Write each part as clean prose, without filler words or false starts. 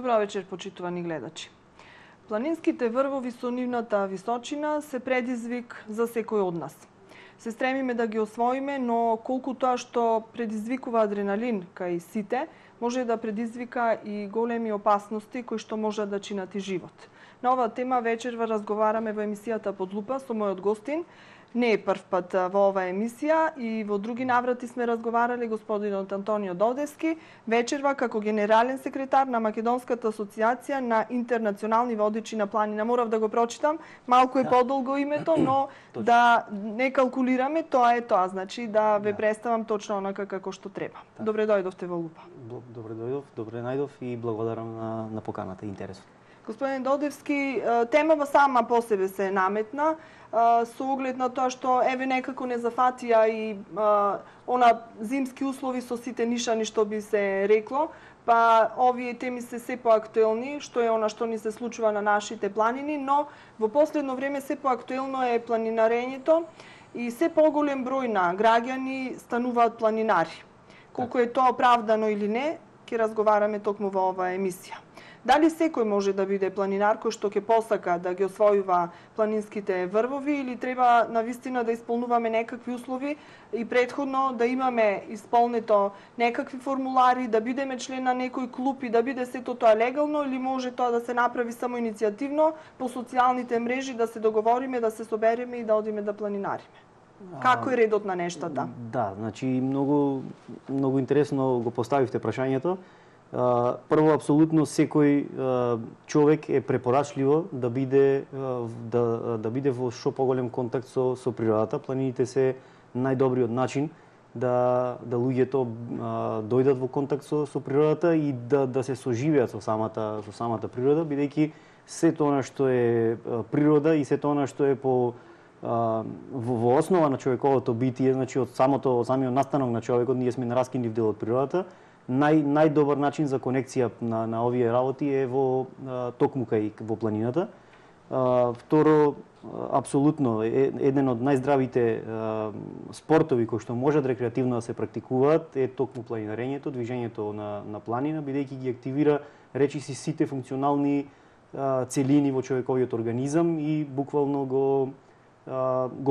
Добро вечер, почитувани гледачи. Планинските врвови со нивната височина се предизвик за секој од нас. Се стремиме да ги освоиме, но колку тоа што предизвикува адреналин кај сите, може да предизвика и големи опасности кои што можат да чинат и живот. На оваа тема вечерва разговараме во емисијата Под лупа со мојот гостин. Не е прв пат во оваа емисија и во други наврати сме разговарали господинот Антонио Додевски, вечерва како генерален секретар на Македонската асоциација на интернационални водичи на планина. Морав да го прочитам, малку е подолго името, но да не калкулираме, тоа е тоа, значи да ве представам точно онака како што треба. Добре дојдовте во Лупа. Добре дојдов, добре најдов и благодарам на поканата и интересот. Господин Додевски, темава сама по себе се наметна, со оглед на тоа што еве некако не зафатија и она зимски услови со сите нишани што би се рекло, па овие теми се поактуелни, што е она што ни се случува на нашите планини, но во последно време се поактуелно е планинарењето и се поголем број на граѓани стануваат планинари. Колку е тоа оправдано или не, ќе разговараме токму во оваа емисија. Дали секој може да биде планинар кој што ќе посака да ги освојува планинските врвови или треба навистина да исполнуваме некакви услови и претходно да имаме исполнето некакви формулари, да бидеме член на некој клуб и да биде сето тоа легално или може тоа да се направи само иницијативно по социјалните мрежи, да се договориме, да се собереме и да одиме да планинариме? Како е редот на нештата? Да, значи многу интересно го поставивте прашањето. Прво, апсолутно секој човек е препорачливо да биде во што поголем контакт со природата. Планините се најдобриот начин да луѓето дојдат во контакт со природата и да се соживеат со самата природа, бидејќи сето она што е природа и сето она што е во основа на човековото битие, значи од самиот настанок на човекот, ние сме нараскинив дел од природата. Најдобар начин за конекција на овие работи е токму кај во планината. Второ, апсолутно еден од најздравите спортови кои што можат рекреативно да се практикуваат е токму планинарењето, движењето на планина, бидејќи ги активира речиси сите функционални целини во човековиот организам и буквално го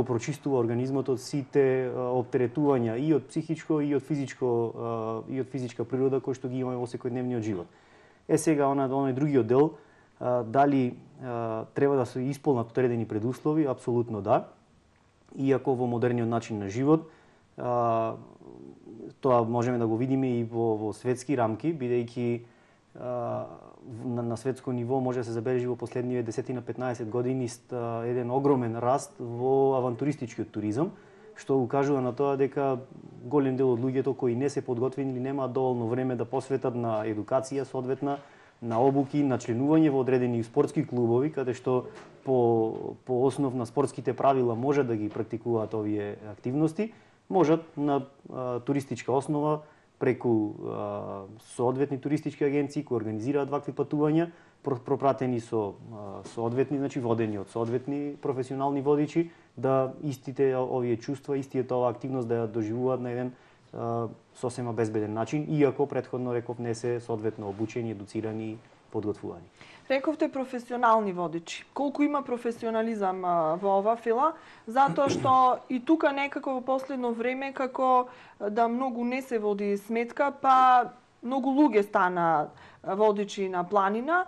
прочистува организмот од сите оптеретувања и од психичко и од физичка природа кои што ги имаме во секојдневниот живот. Сега оној другиот дел, дали треба да се исполнат одредени предуслови, апсолутно да. Иако во модерниот начин на живот тоа можеме да го видиме и во светски рамки, бидејќи на светско ниво може да се забележи во последниве 10-15 години еден огромен раст во авантуристичкиот туризам, што укажува на тоа дека голем дел од луѓето кои не се подготвени или немаат доволно време да посветат на едукација соодветна, на обуки, на членување во одредени спортски клубови, каде што по основ на спортските правила може да ги практикуваат овие активности, можат на туристичка основа преку соодветни туристички агенции кои организираат вакви патувања, пропратени со соодветни, значи водени од соодветни професионални водичи, да истите овие чувства, истиот оваа активност да ја доживуваат на еден сосема безбеден начин, иако претходно реков не се соодветно обучени, едуцирани, подготвувани. Рековте професионални водичи. Колку има професионализам во ова фила, затоа што и тука некако во последно време како да многу не се води сметка, па многу луѓе стана водичи на планина.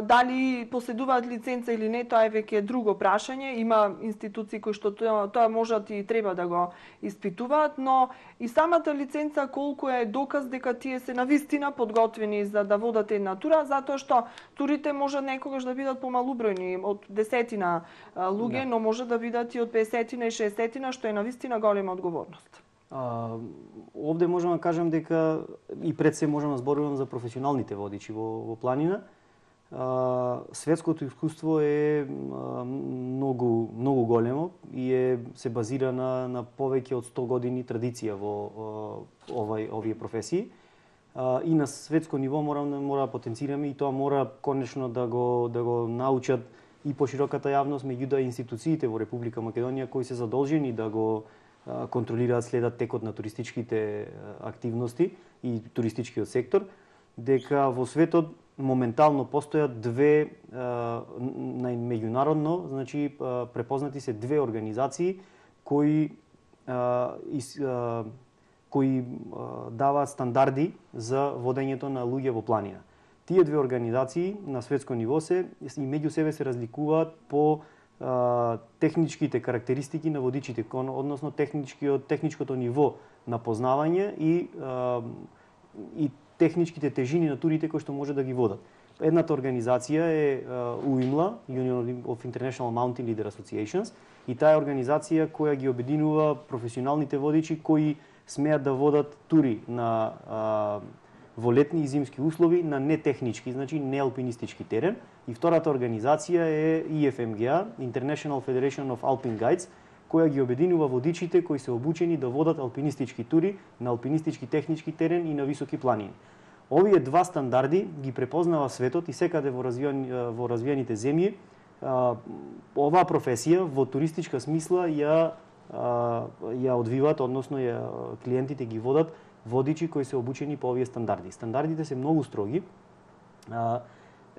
Дали поседуваат лиценца или не, тоа е веќе друго прашање. Има институции кои што тоа можат и треба да го испитуваат, но и самата лиценца колку е доказ дека тие се навистина подготвени за да водат една тура, затоа што турите можат некогаш да бидат помалубројни од 10 луѓе, но може да бидат и од 50 и 60, што е навистина голема одговорност. Овде можам да кажам дека и пред се можам да зборувам за професионалните водичи во планина. Светското искуство е многу големо и се базира на повеќе од 100 години традиција во овие професии. И на светско ниво мора да потенцираме и тоа мора конечно да го научат и пошироката јавност, меѓутоа институциите во Република Македонија кои се задолжени да го контролираат, следат текот на туристичките активности и туристичкиот сектор. дека во светот моментално постојат две меѓународно, значи препознати се две организации кои даваат стандарди за водењето на луѓе во планина. Тие две организации на светско ниво се и меѓу себе се разликуваат по техничките карактеристики на водичите, односно техничкото ниво на познавање и техничките тежини на турите кои што може да ги водат. Едната организација е UIMLA, Union of International Mountain Leader Associations, и таа е организација која ги обединува професионалните водичи кои смеат да водат тури на во летни и зимски услови на нетехнички, значи неалпинистички терен. И втората организација е IFMGA, International Federation of Alpine Guides, која ги обединува водичите кои се обучени да водат алпинистички тури на алпинистички технички терен и на високи планини. Овие два стандарди ги препознава светот и секаде во развиените земји оваа професија во туристичка смисла ја одвиваат, односно клиентите ги водат водичи кои се обучени по овие стандарди. Стандардите се многу строги.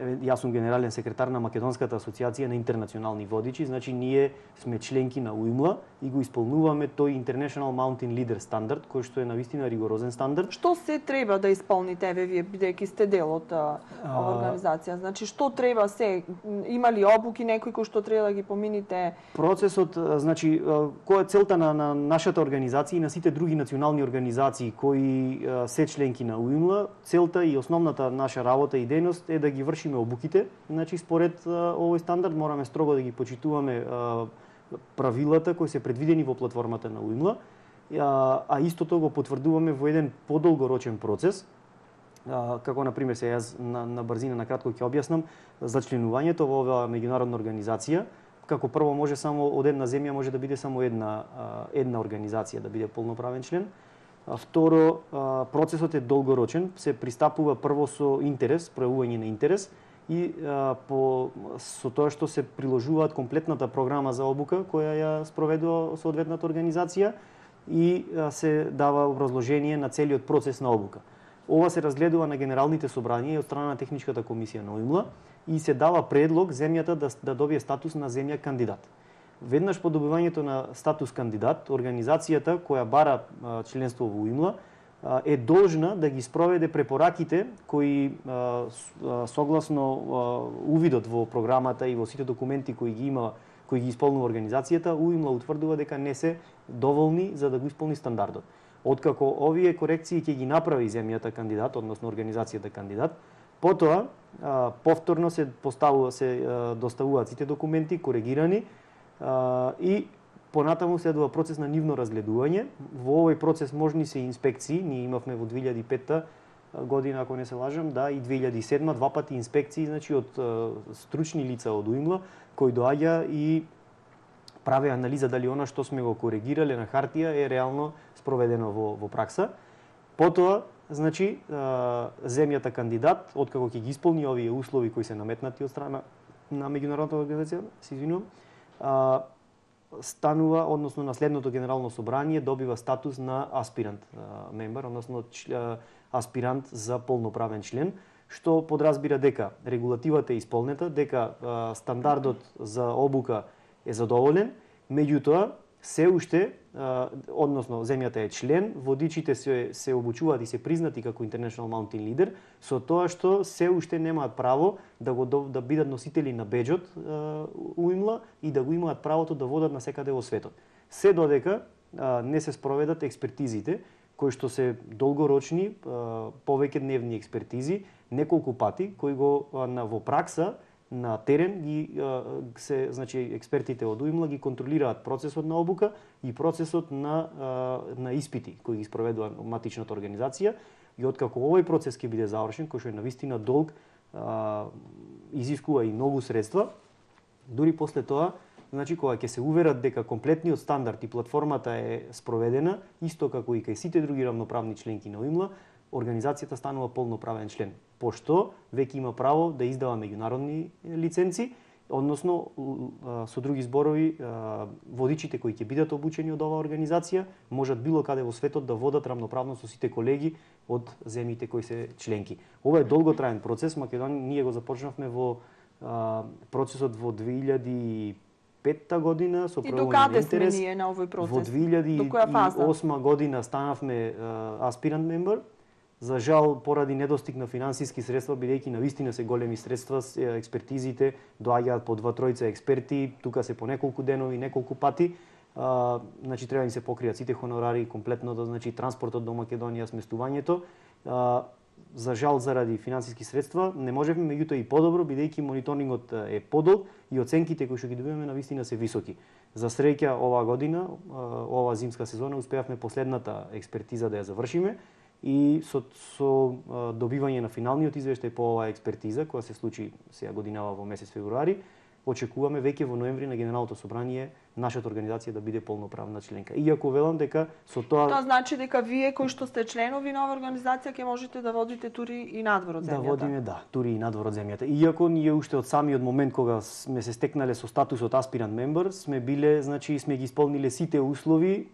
Јас сум генерален секретар на Македонската асоциација на интернационални водичи, значи ние сме членки на UIMLA и го исполнуваме тој International Mountain Leader стандард, кој што е навистина ригорозен стандард. Што се треба да исполните вие бидејќи сте дел од оваа организација? Значи што треба се, има ли обуки некои кои што треба да ги помините? Процесот, значи која е целта на нашата организација и на сите други национални организации кои се членки на UIMLA, целта и основната наша работа и дејност е да ги вршиме обуките. Значи според овој стандард мораме строго да ги почитуваме правилата кои се предвидени во платформата на UIMLA, а истото го потврдуваме во еден подолгорочен процес. Како на пример се јас на брзина на кратко ќе објаснам за членувањето во оваа меѓународна организација. Како прво може само од една земја може да биде само една организација да биде полноправен член. Второ, процесот е долгорочен, се пристапува прво со интерес, пројавување на интерес и со тоа што се приложуваат комплетната програма за обука која ја спроведува соодветната организација и се дава образложение на целиот процес на обука. Ова се разгледува на генералните собрања и од страна на техничката комисија на UIMLA и се дава предлог земјата да добие статус на земја кандидат. Веднаш по добивањето на статус кандидат, организацијата која бара членство во UIMLA е должна да ги спроведе препораките кои согласно увидот во програмата и во сите документи кои ги исполнува организацијата, UIMLA утврдува дека не се доволни за да го исполни стандардот. Откако овие корекции ќе ги направи земјата кандидат, односно организацијата кандидат, потоа повторно се доставуваат сите документи коригирани и понатаму следува процес на нивно разгледување. Во овој процес можни се инспекции, ние имавме во 2005 година, ако не се лажам, и 2007 два пати инспекции, значи од стручни лица од UIMLA, кои доаѓа и прави анализа дали она што сме го коригирале на хартија е реално спроведено во пракса. Потоа, значи, земјата кандидат, откако ќе ги исполни овие услови кои се наметнати од страна на меѓународната организација, се извинувам, станува, односно на следното генерално собрание добива статус на аспирант мембар, односно аспирант за полноправен член, што подразбира дека регулативата е исполнета, дека стандардот за обука е задоволен, меѓутоа се уште, односно земјата е член, водичите се обучуваат и се признати како International Mountain Leader, со тоа што се уште немаат право да бидат носители на беџот UIMLA и да го имаат правото да водат насекаде во светот. Се додека не се спроведат експертизите, кои што се долгорочни, повеќе дневни експертизи, неколку пати, кои во пракса на терен значи експертите од UIMLA ги контролираат процесот на обука и процесот на испити кои ги спроведува матичната организација и откако овој процес ќе биде завршен, кој што е навистина долг, изискува и многу средства, дури после тоа, значи кога ќе се уверат дека комплетниот стандард и платформата е спроведена, исто како и кај сите други рамноправни членки на UIMLA, организацијата станува полноправен член, пошто веќе има право да издава меѓународни лиценци односно со други зборови водичите кои ќе бидат обучени од оваа организација можат било каде во светот да водат рамноправно со сите колеги од земјите кои се членки. Ова е долготраен процес. Македонија ние го започнавме во процесот во 2005 година со пројавување на интерес. И докаде сме ние на овој процес? Во 2008 година станавме аспирант мембер. За жал, поради недостиг на финансиски средства, бидејќи навистина се големи средства, експертизите доаѓаат по 2-3 експерти, тука се по неколку денови, неколку пати. Значи треба да ни се покријат сите хонорари, комплетното, значи транспортот до Македонија, сместувањето. За жал, заради финансиски средства не можевме, меѓутоа и подобро, бидејќи мониторингот е подолг и оценките кои што ги добиваме навистина се високи. За среќа оваа година, оваа зимска сезона, успеавме последната експертиза да ја завршиме и со добивање на финалниот извештај по оваа експертиза, која се случи сега годинава во месец февруари, очекуваме веќе во ноември на Генералното собрание нашата организација да биде полноправна членка. Иако велам дека со тоа... Тоа значи дека вие кои што сте членови на оваа организација ќе можете да водите тури и надвор од земјата. Да водиме, да, тури и надвор од земјата. Иако ние уште од самиот момент кога сме се стекнале со статусот аспирант мембер, сме биле, значи сме ги исполниле сите услови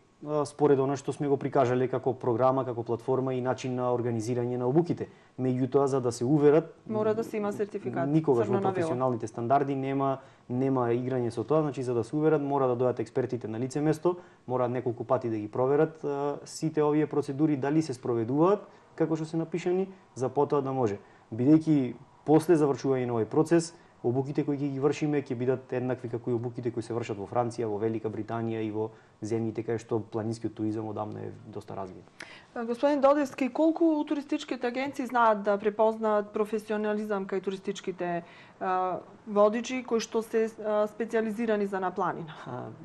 според она што сме го прикажале како програма, како платформа и начин на организирање на обуките. Меѓутоа, за да се уверат, мора да се има сертификат. Никогаш во професионалните стандарди нема играње со тоа, значи за да се уверат мора да дојдат експертите на лице место, мора неколку пати да ги проверат сите овие процедури дали се спроведуваат како што се напишани, за потоа да може. Бидејќи после завршување на овој процес, обуките кои ги вршиме ќе бидат еднакви како и обуките кои се вршат во Франција, во Велика Британија и во земјите кај што планинскиот туризам одамна е доста развит. Господин Додевски, колку туристичките агенции знаат да препознаат професионализам кај туристичките водичи кои што се специјализирани за на планина?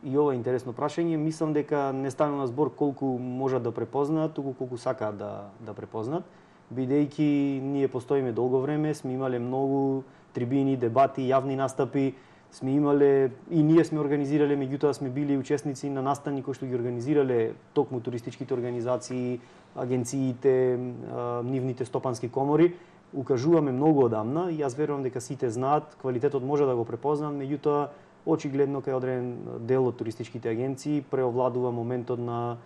И ова е интересно прашање. Мислам дека не станува збор колку можат да препознаат, туку колку сакаат да препознаат, бидејќи ние постоиме долго време, сме имале многу трибини, дебати, јавни настапи, сме имале и ние сме организирале, меѓутоа сме били учесници на настани кои што ги организирале токму туристичките организации, агенциите, нивните стопански комори. Укажуваме многу одамна и јас верувам дека сите знаат, квалитетот може да го препознаат, меѓутоа очигледно кај одреден дел од туристичките агенции преовладува моментот на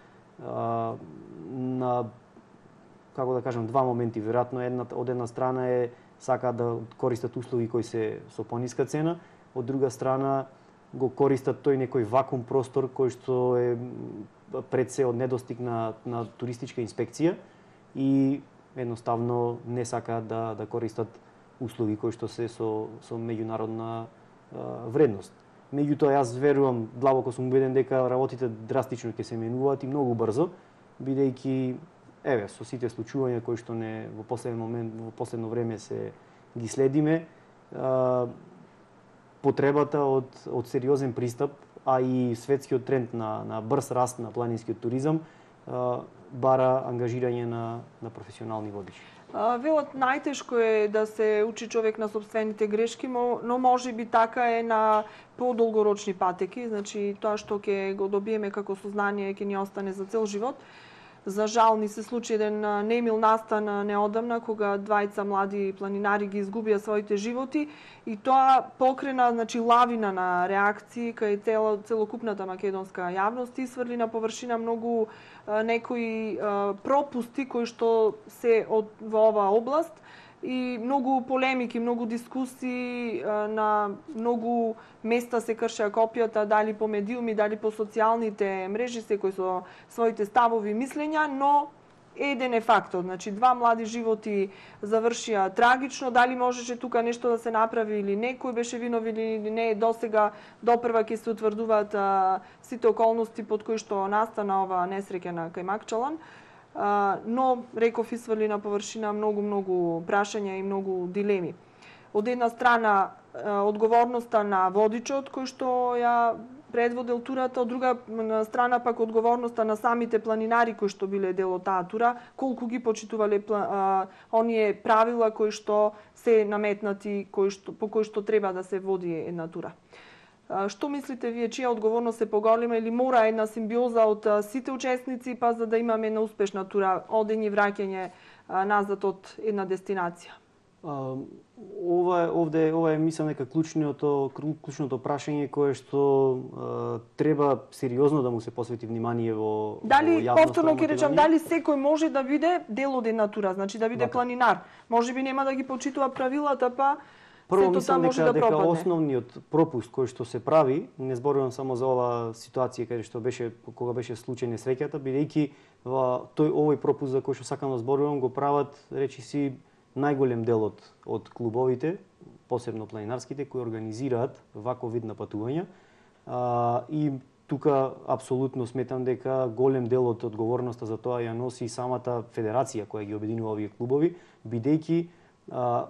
како да кажам, два моменти. Веројатно од една страна е сака да користат услуги кои се со пониска цена, од друга страна го користат тој некој вакуум простор кој што е пред се од недостиг на туристичка инспекција и едноставно не сакаат да користат услуги кои што се со меѓународна вредност. Меѓутоа јас верувам, длабоко сум убеден дека работите драстично ќе се менуваат и многу брзо, бидејќи со сите случувања кои што во последно време се ги следиме, потребата од сериозен пристап, а и светскиот тренд на брз раст на планинскиот туризам бара ангажирање на професионални водичи. Велат најтешко е да се учи човек на сопствените грешки, но може би така е на подолгорочни патеки, значи тоа што ќе го добиеме како сознание ќе ни остане за цел живот. За жал ни се случи еден немил настан неодамна кога двајца млади планинари ги изгубија своите животи и тоа покрена, значи, лавина на реакции кај целокупната македонска јавност и сврли на површина многу некои пропусти кои што се во оваа област и многу полемики, многу дискусии, на многу места се кршеа копијата, дали по медиуми, дали по социјалните мрежи, секој со своите ставови и мислења, но еден е фактот, значи два млади животи завршија трагично, дали можеше тука нешто да се направи или не, кој беше виновен или не, досега допрва ќе се утврдуваат сите околности под кои што настана оваа несреќа на Кајмакчалан. Но, реков, исврли на површина многу прашања и многу дилеми. Од една страна, одговорноста на водичот кој што ја предводел турата, од друга страна пак одговорноста на самите планинари кои што биле дел од таа тура, колку ги почитувале оние правила кои што се наметнати, по кои што треба да се води една тура. Што мислите вие, чија одговорност е поголема или мора една симбиоза од сите учесници па за да имаме една успешна тура, одење и враќање назад од една дестинација? Ова е мислам дека клучното прашање кое што треба сериозно да му се посвети внимание во Дали во јавноста повторно во ќе речам, Македонија. дали секој може да биде дел од една тура, значи да биде Така. планинар. Можеби нема да ги почитува правилата, па Прво сето мислам може да дека пропадне. основниот пропуст кој што се прави, не зборувам само за оваа ситуација каде што беше кога беше случај несреќата, бидејќи овој пропуст за кој што сакам да зборувам го прават речиси најголем дел од клубовите, посебно планинарските, кои организираат ваков вид на патувања. И тука апсолутно сметам дека голем дел од одговорноста за тоа ја носи самата федерација која ги обединува овие клубови, бидејќи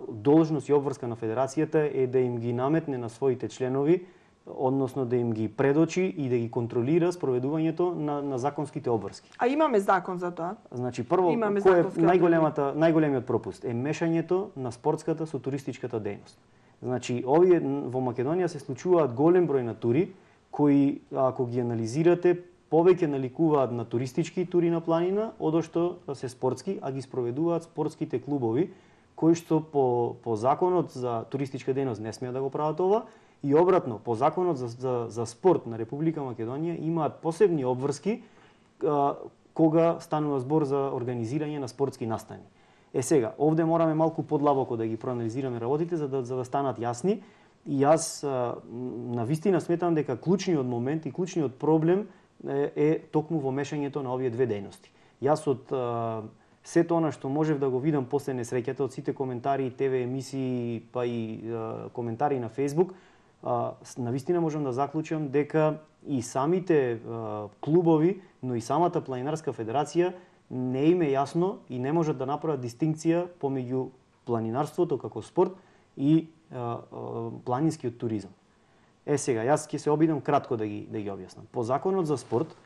должност и обврска на федерацијата е да им ги наметне на своите членови, односно да им ги предочи и да ги контролира спроведувањето на законските обврски. А имаме закон за тоа? Значи прво Имаме кој е законски најголемиот пропуст е мешањето на спортската со туристичката дејност. Значи овие во Македонија се случуваат голем број на тури кои ако ги анализирате повеќе наликуваат на туристички тури на планина одошто се спортски, а ги спроведуваат спортските клубови кои што по законот за туристичка дејност не смеат да го прават ова и обратно, по законот за спорт на Република Македонија имаат посебни обврски кога станува збор за организирање на спортски настани. Сега, овде мораме малку подлабоко да ги проанализираме работите за да станат јасни и јас навистина сметам дека клучниот момент и клучниот проблем е токму во мешањето на овие две дејности. Јас од сето она што можев да го видам после несреќата, од сите коментари, ТВ емисии, па и коментари на Facebook, навистина можам да заклучам дека и самите клубови, но и самата планинарска федерација не им е јасно и не можат да направат дистинкција помеѓу планинарството како спорт и планинскиот туризам. Сега, јас ќе се обидам кратко да ги објаснам. По законот за спорт,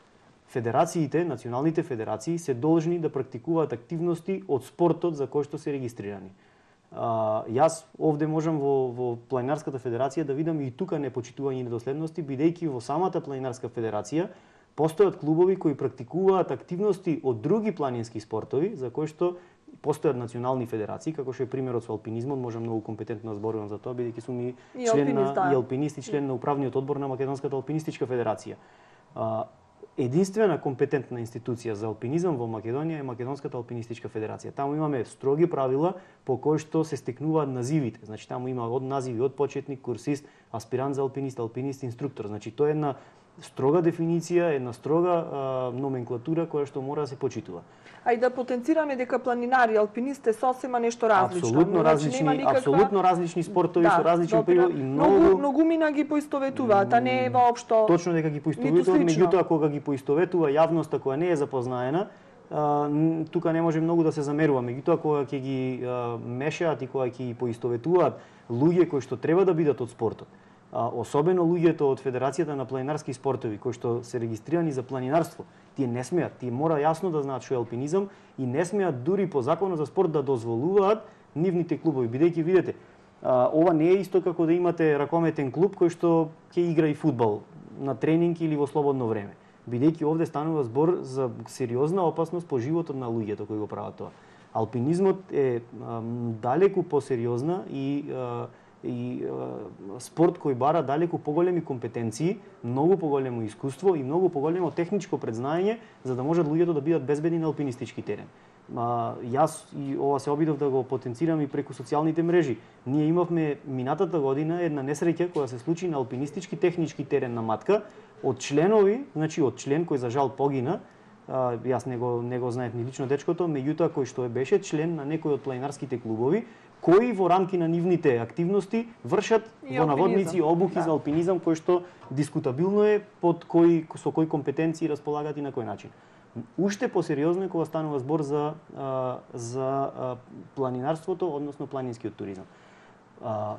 федерациите, националните федерации се должни да практикуваат активности од спортот за кој што се регистрирани. Јас овде можам во Планинарската федерација да видам и тука непочитување и недоследности, бидејќи во самата Планинарска федерација постојат клубови кои практикуваат активности од други планински спортови за кои што постојат национални федерации, како што е примерот со алпинизмот, можам многу компетентно да зборувам за тоа, бидејќи сум и член и алпинист и член на управниот одбор на Македонската алпинистичка федерација. Единствена компетентна институција за алпинизам во Македонија е Македонската алпинистичка федерација. Таму имаме строги правила по кои што се стекнуваат називите. Значи таму има од називи од почетник, курсист, аспирант за алпинист, алпинист, инструктор. Значи тоа е една строга дефиниција, една строга номенклатура која што мора да се почитува. А и да потенцираме дека планинари, алпинисти е сосема нешто различно. Апсолутно различни спортови со различен период и многумина ги поистоветуваат, а не е воопшто. Точно дека ги поистоветуваат, меѓутоа кога ги поистоветува јавноста која не е запознаена, тука не може многу да се замерува. Меѓутоа кога ќе ги мешаат и кога ќе ги поистоветуваат луѓе кои што треба да бидат од спортот, особено луѓето од Федерацијата на планинарски спортови кои што се регистрирани за планинарство, тие не смеат, тие мора јасно да знаат што е алпинизам и не смеат дури по законот за спорт да дозволуваат нивните клубови, бидејќи видете, ова не е исто како да имате ракометен клуб кој што ќе игра и фудбал на тренинг или во слободно време, бидејќи овде станува збор за сериозна опасност по животот на луѓето кои го прават тоа. Алпинизмот е далеку посериозна и спорт кој бара далеку поголеми компетенции, многу поголемо искуство и многу поголемо техничко предзнаење за да можат луѓето да бидат безбедни на алпинистички терен. Јас и ова се обидов да го потенцирам и преку социјалните мрежи. Ние имавме минатата година една несреќа која се случи на алпинистички технички терен на Матка од членови, значи од член кој за жал погина, јас не го знаев ни лично дечкото, меѓутоа кој што беше член на некој од планинарските клубови, кои во рамки на нивните активности вршат во наводници обуки за алпинизам кој што дискутабилно е со кои компетенции располагаат и на кој начин. Уште посериозно е кога станува збор за планинарството, односно планинскиот туризам.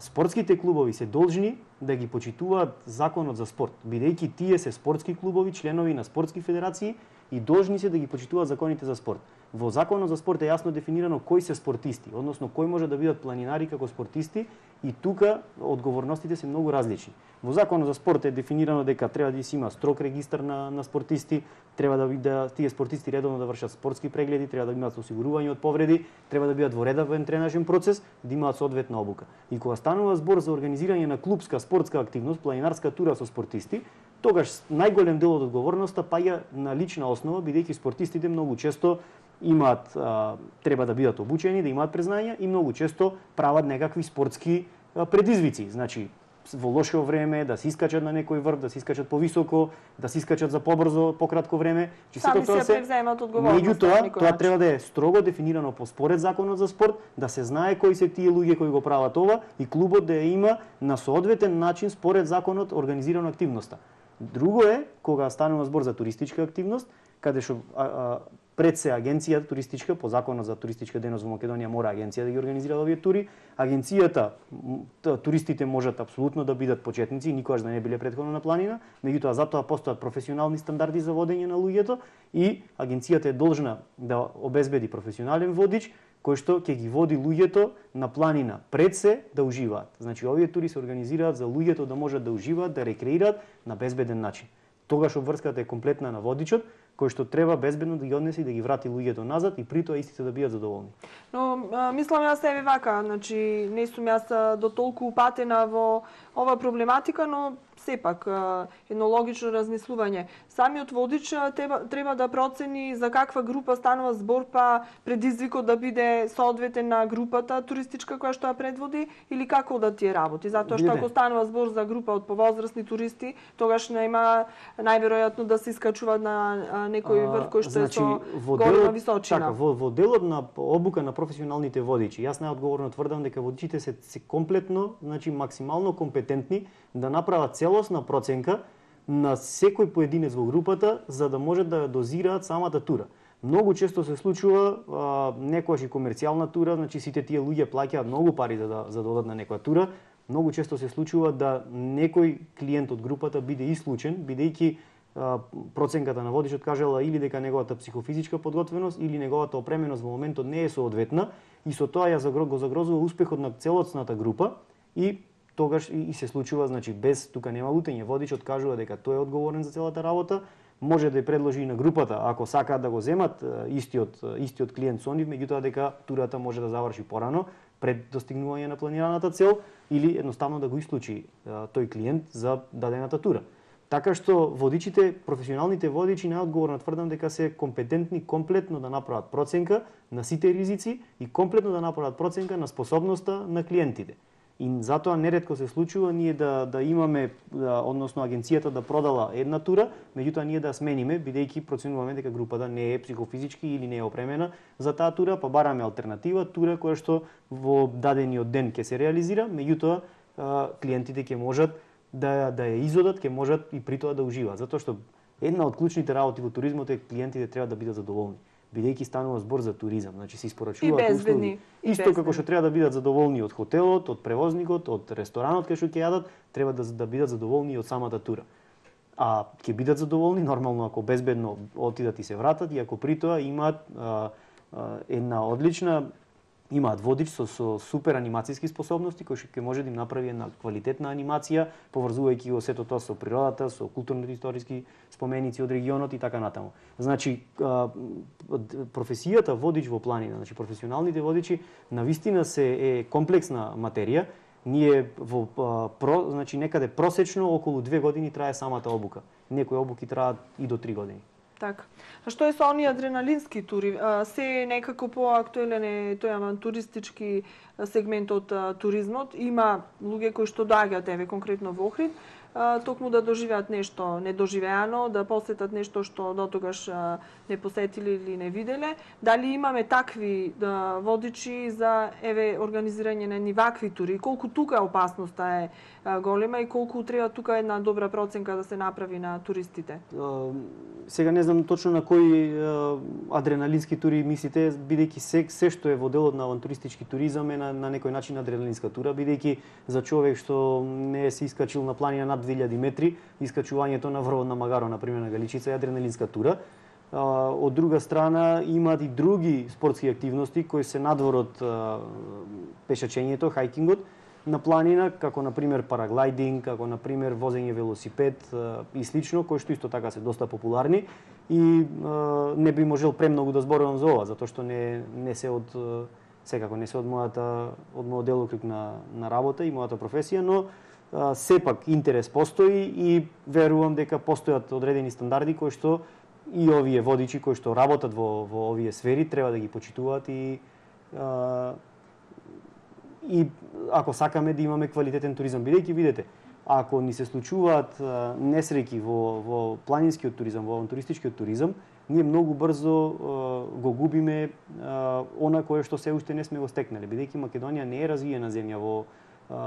Спортските клубови се должни да ги почитуваат законот за спорт, бидејќи тие се спортски клубови, членови на спортски федерации и должни се да ги почитуваат законите за спорт. Во законот за спорт е јасно дефинирано кои се спортисти, односно кои може да бидат планинари како спортисти и тука одговорностите се многу различни. Во Законот за спорт е дефинирано дека треба да се има строг регистар на спортисти, треба да тие спортисти редовно да вршат спортски прегледи, треба да имаат осигурување од повреди, треба да бидат во редовен тренажен процес, да имаат соодветна обука. И кога станува збор за организирање на клубска спортска активност, планинарска тура со спортисти, тогаш најголем дел од одговорноста паѓа на лична основа, бидејќи спортистите многу често имаат треба да бидат обучени, да имаат признања и многу често прават некакви спортски предизвици. Значи во лошо време, да се искачат на некој врв, да се искачат повисоко, да се искачат за побрзо, пократко време. Сами се превземат одговорност. Меѓутоа, тоа треба да е строго дефинирано според Законот за спорт, да се знае кои се тие луѓе кои го прават ова и клубот да ја има на соодветен начин според Законот организирана активноста. Друго е кога станува збор за туристичка активност, каде што пред се агенцијата туристичка по Законот за туристичка дејност во Македонија мора агенција да ги организира овие тури. Агенцијата, туристите можат апсолутно да бидат почетници, никогаш да не биле претходно на планина, меѓутоа затоа постојат професионални стандарди за водење на луѓето и агенцијата е должна да обезбеди професионален водич кој што ќе ги води луѓето на планина пред се да уживаат. Значи овие тури се организираат за луѓето да можат да уживаат, да рекреираат на безбеден начин. Тогаш обврската е комплетна на водичот, кој што треба безбедно да ги однесе и да ги врати луѓето назад и при тоа истите да бидат задоволни. Но мислам јас еве вака, значи не сум јас до толку упатена во ова проблематика, но сепак едно логично размислување. Самиот водич треба да процени за каква група станува збор, па предизвикот да биде соодветен на групата туристичка која што ја предводи или како да тие работи. Затоа што ако станува збор за група од повозрасни туристи, тогаш нема најверојатно да се искачуваат на некој врв кој што е со голема височина. Така, во делот на обука на професионалните водичи, јас најодговорно тврдам дека водичите се комплетно, значи максимално компетентни да направат целосна проценка на секој поединец во групата за да можат да дозираат самата тура. Многу често се случува некојаш и комерцијална тура, значи сите тие луѓе плаќаат многу пари за да одат на некоја тура. Многу често се случува да некој клиент од групата биде ислучен, бидејќи проценката на водичот кажала или дека неговата психофизичка подготвеност или неговата опременост во моментот не е соодветна и со тоа ја го загрозува успехот на целосната група и тогаш и се случува, значи без тука нема лутење, водичот кажува дека тој е одговорен за целата работа, може да ја предложи и на групата ако сакаат да го земат истиот клиент со нив, меѓутоа дека турата може да заврши порано пред достигнување на планираната цел или едноставно да го исклучи тој клиент за дадената тура. Така што водичите, професионалните водичи најодговорно тврдам дека се компетентни комплетно да направат проценка на сите ризици и комплетно да направат проценка на способноста на клиентите. И затоа неретко се случува ние да имаме, односно агенцијата да продала една тура, меѓутоа ние да смениме, бидејќи проценуваме дека групата не е психофизички или не е опремена за таа тура, па бараме алтернатива, тура која што во дадениот ден ќе се реализира, меѓутоа клиентите ќе можат да ја изодат, ќе можат и при тоа да уживаат, затоа што една од клучните работи во туризмот е клиентите треба да бидат задоволни, бидејќи станува збор за туризам, значи се испорачуваат услуги. Исто како што треба да бидат задоволни од хотелот, од превозникот, од ресторанот кај што ќе јадат, треба да бидат задоволни и од самата тура. А ќе бидат задоволни нормално ако безбедно отидат и се вратат и ако при тоа имаат една одлична имаат водич со супер анимацијски способности кој ќе може да им направи една квалитетна анимација, поврзувајќи го сето тоа со природата, со културно-историски споменици од регионот и така натаму. Значи професијата водич во планина, значи професионалните водичи навистина се е комплексна материја. Ние значи некаде просечно околу 2 години трае самата обука. Некои обуки траат и до 3 години. Така. А што е со оние адреналински тури? Се некако поактуелен е тој авантуристички сегмент од туризмот. Има луѓе кои што доаѓаат еве конкретно во Охрид, токму да доживеат нешто недоживеано, да посетат нешто што дотогаш не посетиле или не виделе. Дали имаме такви водичи за еве организирање на едни вакви тури? Колку тука опасноста е голема и колку треба тука една добра проценка да се направи на туристите? Сега не знам точно на кои адреналински тури мислите, бидејќи се што е во делот на авантуристички туризам е на некој начин адреналинска тура, бидејќи за човек што не се искачил на планина над 2000 метри, искачувањето на врвот на Магаро, например на Галичица, е адреналинска тура. Од друга страна имаат и други спортски активности кои се надвор од пешачењето, хајкингот, на планина, како на пример параглайдинг, како на пример возење велосипед и слично, кои што исто така се доста популарни и не би можел премногу да зборувам за ова, затоа што не се од секако не се од мојот делокруг на работа и мојата професија, но сепак интерес постои и верувам дека постојат одредени стандарди кои што и овие водичи кои што работат во овие сфери треба да ги почитуваат и ако сакаме да имаме квалитетен туризам, бидејќи видете, ако ни се случуваат несреќи во планинскиот туризам, во авантуристичкиот туризам, ние многу брзо го губиме она кое што се уште не сме го стекнале, бидејќи Македонија не е развиена земја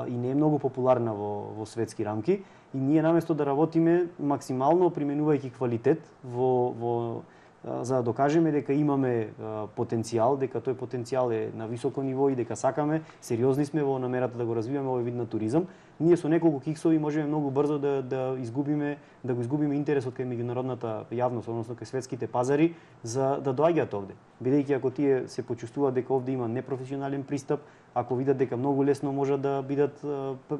и не е многу популарна во светски рамки и ние наместо да работиме максимално применувајќи квалитет за да докажеме дека имаме потенцијал, дека тој потенцијал е на високо ниво и дека сакаме, сериозни сме во намерата да го развиваме овој вид на туризам, ние со неколку киксови можеме многу брзо да го изгубиме интересот кај меѓународната јавност, односно кај светските пазари за да доаѓаат овде. Бидејќи ако тие се почувствуваат дека овде има непрофесионален пристап, ако видат дека многу лесно можат да бидат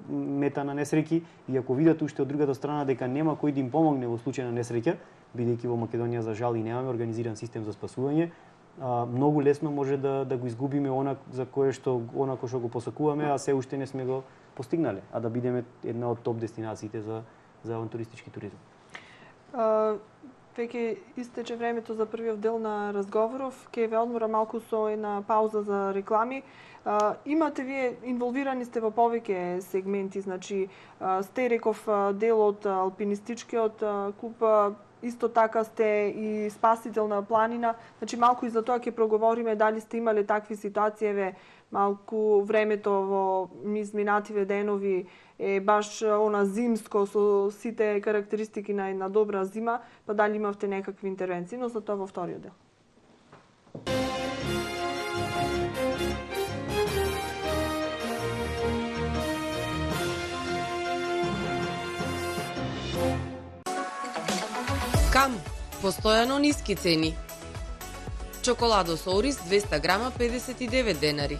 мета на несреќи и ако видат уште од другата страна дека нема кој да им помогне во случај на несреќа, бидејќи во Македонија за жал и немаме организиран систем за спасување, многу лесно може да го изгубиме она кој што го посакуваме, а се уште не сме го постигнале, а да бидеме една од топ дестинациите за авантуристички туризам. Веќе истече времето за првиот дел на разговоров. Ке ве одмора малку со една пауза за реклами. Имате вие, инволвирани сте во повеќе сегменти, значи сте реков дел од алпинистичкиот клуб, исто така сте и спасител на планина. Значи малку и за тоа ќе проговориме дали сте имале такви ситуации, малку времето во изминативе денови е баш она зимско со сите карактеристики на една добра зима, па дали имавте некакви интервенции, но за тоа во вториот дел. Кам, постојано ниски цени. Чоколадо со ориз 200 грама 59 денари.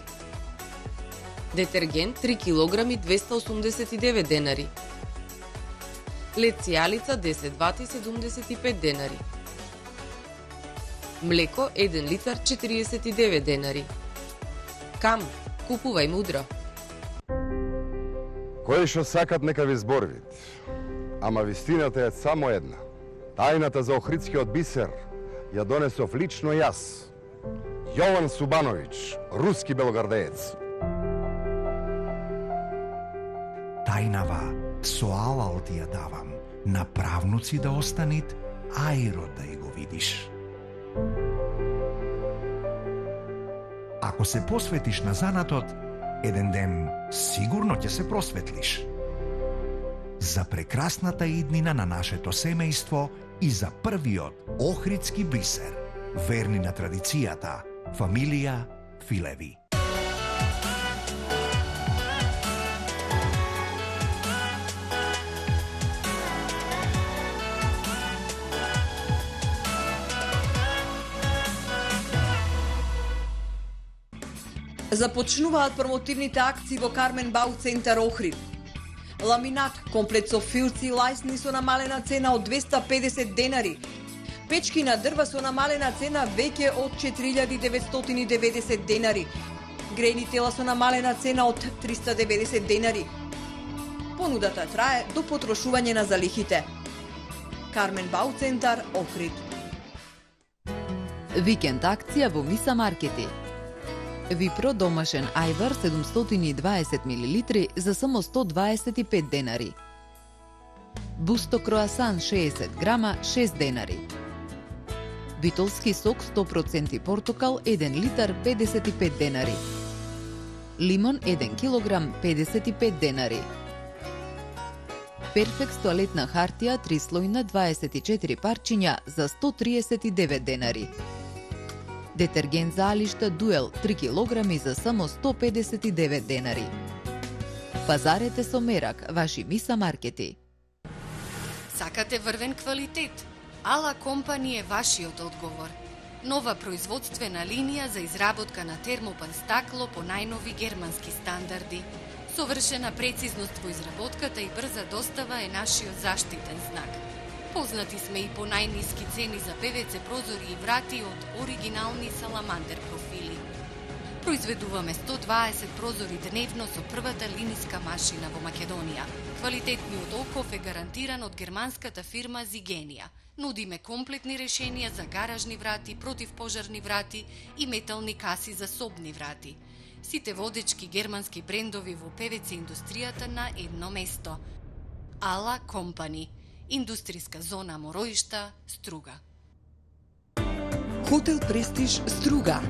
Детергент 3 килограми 289 денари. Лед сијалица 10 вати 75 денари. Млеко 1 литар 49 денари. Кам, купувај мудро. Кои што сакат нека ви зборвит, ама вистината е само една. Тајната за охридскиот бисер ја донесов лично јас, Јован Субановиќ, руски белогардеец. Тајнава со алал ти ја давам, на правнуци да останит, ајро да ја го видиш. Ако се посветиш на занатот, еден ден сигурно ќе се просветлиш. За прекрасната иднина на нашето семејство и за првиот охридски бисер, верни на традицијата, фамилија Филеви. Започнуваат промотивните акции во Кармен Бау центар Охрид. Ламинат, комплет со филци и лајсни со намалена цена од 250 денари. Печки на дрва со намалена цена веќе од 4990 денари. Грејни тела со намалена цена од 390 денари. Понудата трае до потрошување на залихите. Кармен Бау центар Охрид. Викенд акција во Миса Маркети. Випро домашен ајвар 720 мл за само 125 денари. Бусто круасан 60 грама 6 денари. Битолски сок 100% портокал 1 литар 55 денари. Лимон 1 килограм 55 денари. Перфекс тоалетна хартија 3 слојна 24 парчиња за 139 денари. Детергент за алишта Дуел 3 килограми за само 159 денари. Пазарете со мерак, ваши Миса Маркети. Сакате врвен квалитет? Ала компани е вашиот одговор. Нова производствена линија за изработка на термопан стакло по најнови германски стандарди. Совршена прецизност во изработката и брза достава е нашиот заштитен знак. Познати сме и по најниски цени за ПВЦ прозори и врати од оригинални саламандер профили. Произведуваме 120 прозори дневно со првата линиска машина во Македонија. Квалитетниот оков е гарантиран од германската фирма Зигенија. Нудиме комплетни решенија за гаражни врати, противпожарни врати и метални каси за собни врати. Сите водечки германски брендови во ПВЦ индустријата на едно место. Ала Компани. Индустријска зона Мороишта, Струга. Хотел Престиж Струга.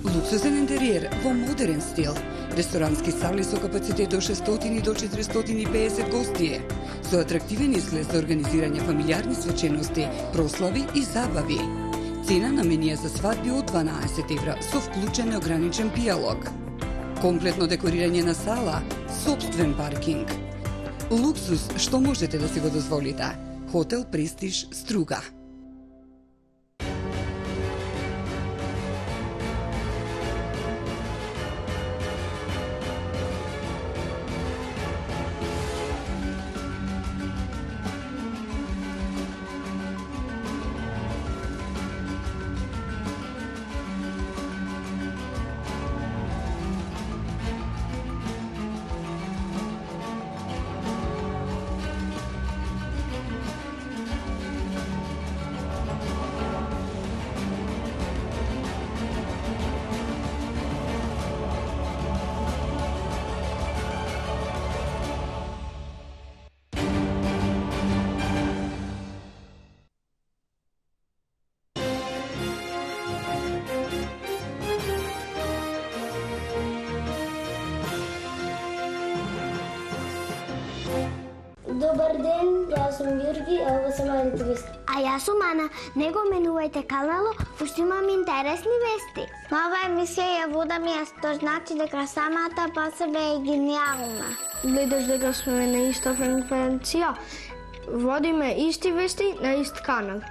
Луксузен интериер во модерен стил. Ресторански сали со капацитет од 600 до 450 гостие. Со атрактивен изглед за организирање фамилиарни свечености, прослави и забави. Цена на менија за свадби од 12 евра со вклучен неограничен пијалог. Комплетно декорирање на сала, сопствен паркинг. Луксус што можете да си го дозволите. Хотел Престиж Струга. Добар ден, јас сум Јурги, а ово се Малите вести. А јас сум Ана. Не го менувајте канало, пошто имам интересни вести. Нова емисија ја водам јас, тоа значи дека самата по себе е гениална. Гледаш дека сме на иста фреквенција. Водиме исти вести на ист канал.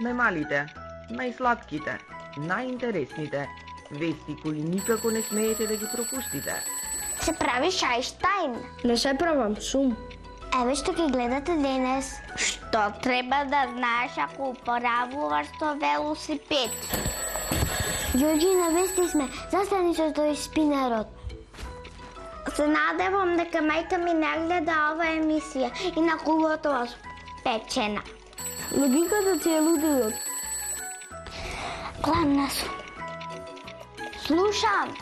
Најмалите, најсладките, најинтересните вести кои никако не смеете да ги пропуштите. Се правиш Ајнштајн. Не се правам, сум. Еве што ги гледате денес. Што треба да знаеш ако управуваш со велосипед? Јорги, на вести сме. Застани со тој спинерот. Се надевам дека мајка ми не гледа ова емисија и на кулото вас печена. Логиката ти е лудилот. Гладна сум. Слушам.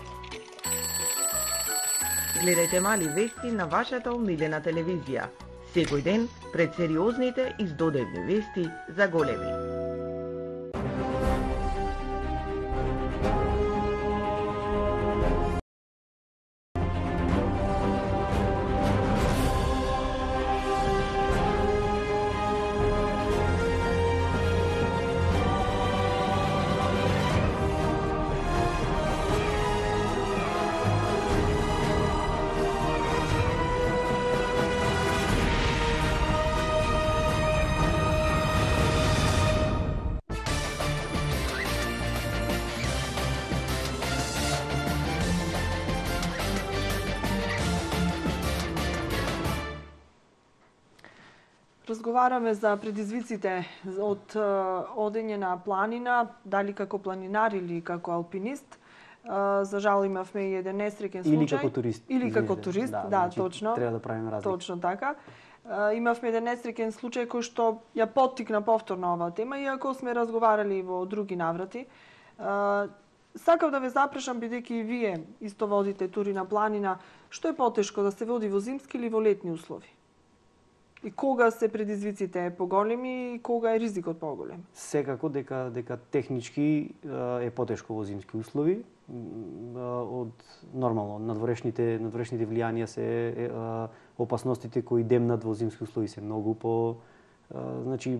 Гледајте Мали вести на вашата омилена телевизија. Секој ден пред сериозните и здодевни вести за големи. Разговараме за предизвиците од одење на планина, дали како планинар или како алпинист. За жал имавме и еден несреќен случај. Или како турист. Или како турист, да, значи, точно. Треба да правиме разлика. Точно така. Имавме еден несреќен случај кој што ја поттикна повторно оваа тема, иако сме разговарали во други наврати. Сакав да ве запрашам, бидејќи и вие исто водите тури на планина, што е потешко да се води во зимски или во летни услови? И кога се предизвиците поголеми и кога е ризикот поголем? Секако дека технички е потешко во зимски услови. Од нормално надворешните влијанија се опасностите кои демнат во зимски услови се многу значи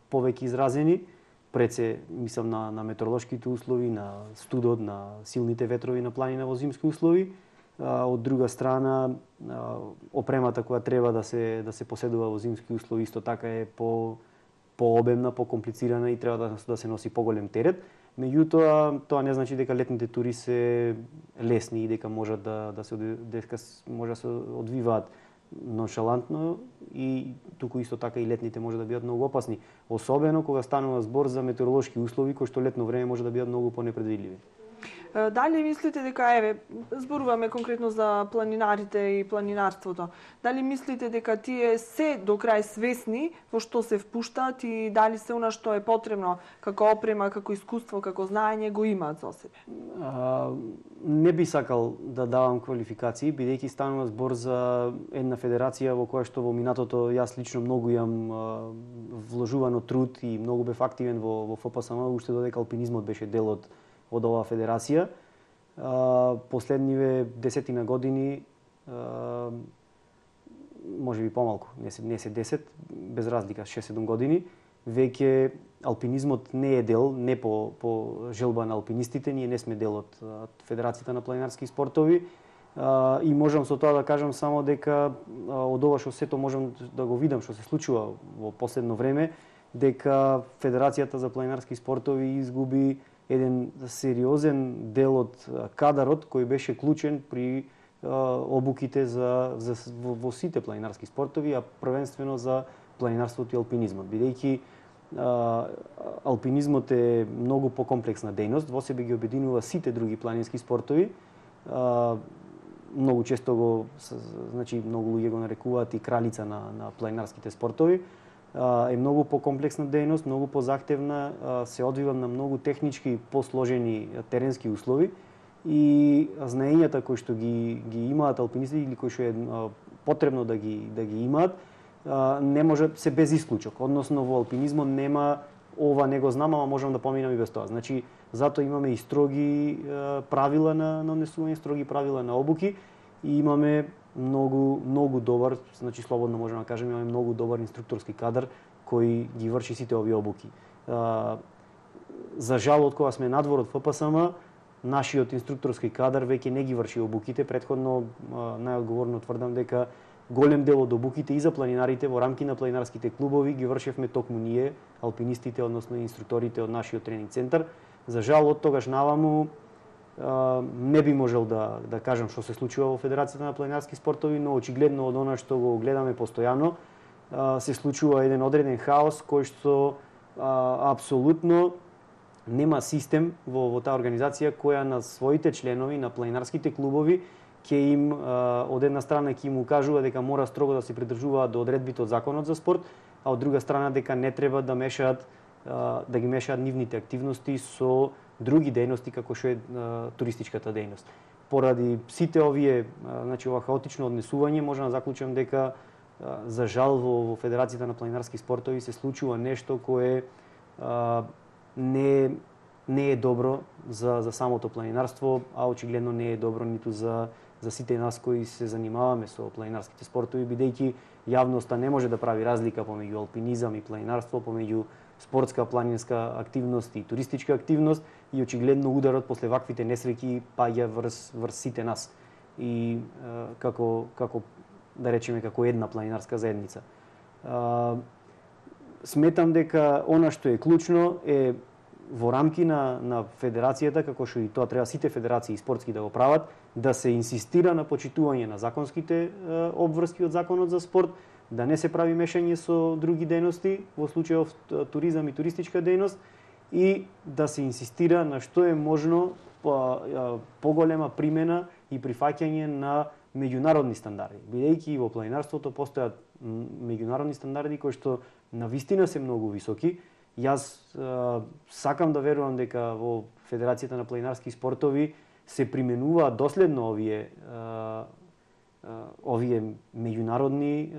повеќе изразени. Пред се мислам на метеоролошките услови, на студот, на силните ветрови на планина во зимски услови. Од друга страна, опремата која треба да се поседува во зимски услови исто така е пообемна, покомплицирана и треба да се носи поголем терет. Меѓутоа, тоа не значи дека летните тури се лесни и дека може да се одвиваат ноншалантно и туку исто така и летните може да бидат многу опасни, особено кога станува збор за метеоролошки услови кои што летно време може да бидат многу понепредвидливи. Дали мислите дека, зборуваме конкретно за планинарите и планинарството, дали мислите дека тие се до крај свесни во што се впуштаат и дали се она што е потребно како опрема, како искуство, како знаење го имаат за себе? Не би сакал да давам квалификации, бидејќи станува збор за една федерација во која што во минатото јас лично многу имам вложувано труд и многу бев активен во ФПСМ, уште додека алпинизмот беше дел од оваа федерација. Последниве 10 години, може би помалку, не се 10, без разлика, 6-7 години, веќе алпинизмот не е дел, не по желба на алпинистите, ние не сме дел од Федерацијата на планинарски спортови и можам со тоа да кажам само дека од ова што сето можам да го видам што се случува во последно време, дека Федерацијата за планинарски спортови изгуби еден сериозен дел од кадарот кој беше клучен при обуките во сите планинарски спортови, а првенствено за планинарството и алпинизмот, бидејќи алпинизмот е многу покомплексна дејност, во себе ги обединува сите други планински спортови. Многу често многу луѓе го нарекуваат и кралица на планинарските спортови. Е многу покомплексна дејност, многу позахтевна, се одвива на многу технички посложени теренски услови и знаењата кои што ги имаат алпинистите или кои што е потребно да ги имаат, не може се без исклучок. Односно во алпинизмот нема ова не го знам, ама можам да поминам и без тоа. Значи, затоа имаме и строги правила на однесување, строги правила на обуки и имаме многу добар, значи слободно можеме да кажеме, имаме многу добар инструкторски кадар кој ги врши сите овие обуки. За жал, од кога сме надвор од ФПСМ, нашиот инструкторски кадар веќе не ги врши обуките. Претходно најодговорно тврдам дека голем дел од обуките и за планинарите во рамки на планинарските клубови ги вршевме токму ние, алпинистите, односно инструкторите од нашиот тренинг центар. За жал, од тогаш наваму не би можел да кажам што се случува во Федерацијата на планинарски спортови, но очигледно од она што го гледаме постојано се случува еден одреден хаос кој што апсолутно нема систем во таа организација која на своите членови, на планинарските клубови, ќе им од една страна ќе им укажува дека мора строго да се придржуваат до одредбите од законот за спорт, а од друга страна дека не треба да ги мешаат нивните активности со други дејности како што е туристичката дејност. Поради сите овие, значи ова хаотично однесување, можам да заклучам дека за жал во Федерацијата на планинарски спортови се случува нешто кое не е добро за самото планинарство, а очигледно не е добро ниту за сите нас кои се занимаваме со планинарските спортови, бидејќи јавноста не може да прави разлика помеѓу алпинизам и планинарство, помеѓу спортска планинска активност и туристичка активност и очигледно ударот после ваквите несреќи паѓа врз сите нас и како да речеме како една планинарска заедница. Сметам дека она што е клучно е во рамки на федерацијата, како што и тоа треба сите федерации спортски да го прават, да се инсистира на почитување на законските обврски од законот за спорт, да не се прави мешање со други дејности, во случајов туризам и туристичка дејност, и да се инсистира на што е можно поголема примена и прифаќање на меѓународни стандарди. Бидејќи во планинарството постојат меѓународни стандарди кои што навистина се многу високи. Јас сакам да верувам дека во Федерацијата на планинарски спортови се применуваат доследно овие меѓународни